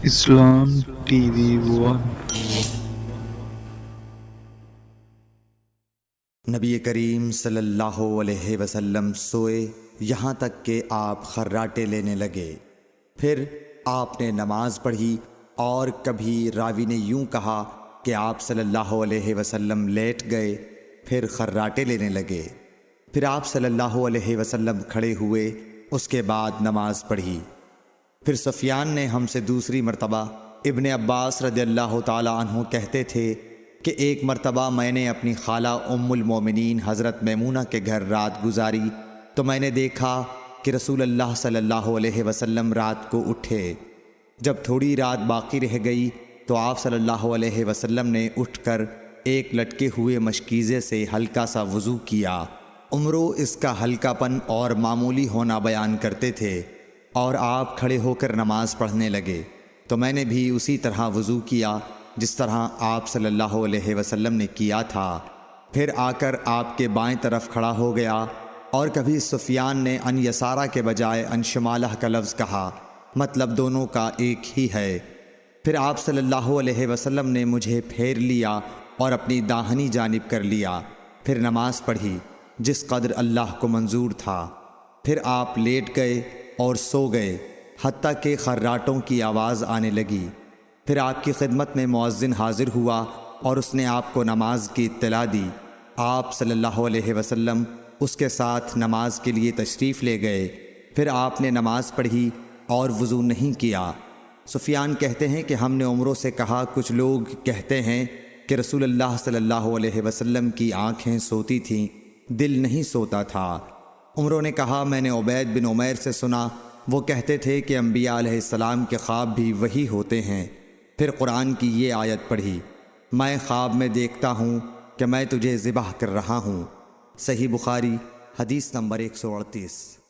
اسلام T V one. نبی کریم صلی اللہ علیہ وسلم سوئے یہاں تک کہ آپ خراٹے لینے لگے، پھر آپ نے نماز پڑھی، اور کبھی راوی نے یوں کہا کہ آپ صلی اللہ علیہ وسلم لیٹ گئے پھر خراٹے لینے لگے، پھر آپ صلی اللہ علیہ وسلم کھڑے ہوئے، اس کے بعد نماز پڑھی۔ پھر سفیان نے ہم سے دوسری مرتبہ، ابن عباس رضی اللہ تعالی عنہ کہتے تھے کہ ایک مرتبہ میں نے اپنی خالہ ام المومنین حضرت میمونہ کے گھر رات گزاری تو میں نے دیکھا کہ رسول اللہ صلی اللہ علیہ وسلم رات کو اٹھے۔ جب تھوڑی رات باقی رہ گئی تو آپ صلی اللہ علیہ وسلم نے اٹھ کر ایک لٹکے ہوئے مشکیزے سے ہلکا سا وضو کیا۔ عمرو اس کا ہلکا پن اور معمولی ہونا بیان کرتے تھے، اور آپ کھڑے ہو کر نماز پڑھنے لگے تو میں نے بھی اسی طرح وضو کیا جس طرح آپ صلی اللہ علیہ وسلم نے کیا تھا، پھر آ کر آپ کے بائیں طرف کھڑا ہو گیا۔ اور کبھی سفیان نے ان یسارہ کے بجائے ان شمالہ کا لفظ کہا، مطلب دونوں کا ایک ہی ہے۔ پھر آپ صلی اللہ علیہ وسلم نے مجھے پھیر لیا اور اپنی داہنی جانب کر لیا، پھر نماز پڑھی جس قدر اللہ کو منظور تھا، پھر آپ لیٹ گئے اور سو گئے حتیٰ کہ خراٹوں کی آواز آنے لگی۔ پھر آپ کی خدمت میں مؤذن حاضر ہوا اور اس نے آپ کو نماز کی اطلاع دی۔ آپ صلی اللہ علیہ وسلم اس کے ساتھ نماز کے لیے تشریف لے گئے، پھر آپ نے نماز پڑھی اور وضو نہیں کیا۔ سفیان کہتے ہیں کہ ہم نے عمرو سے کہا، کچھ لوگ کہتے ہیں کہ رسول اللہ صلی اللہ علیہ وسلم کی آنکھیں سوتی تھیں، دل نہیں سوتا تھا۔ عمرو نے کہا، میں نے عبید بن عمیر سے سنا، وہ کہتے تھے کہ انبیاء علیہ السلام کے خواب بھی وہی ہوتے ہیں۔ پھر قرآن کی یہ آیت پڑھی، میں خواب میں دیکھتا ہوں کہ میں تجھے ذبح کر رہا ہوں۔ صحیح بخاری حدیث نمبر 138۔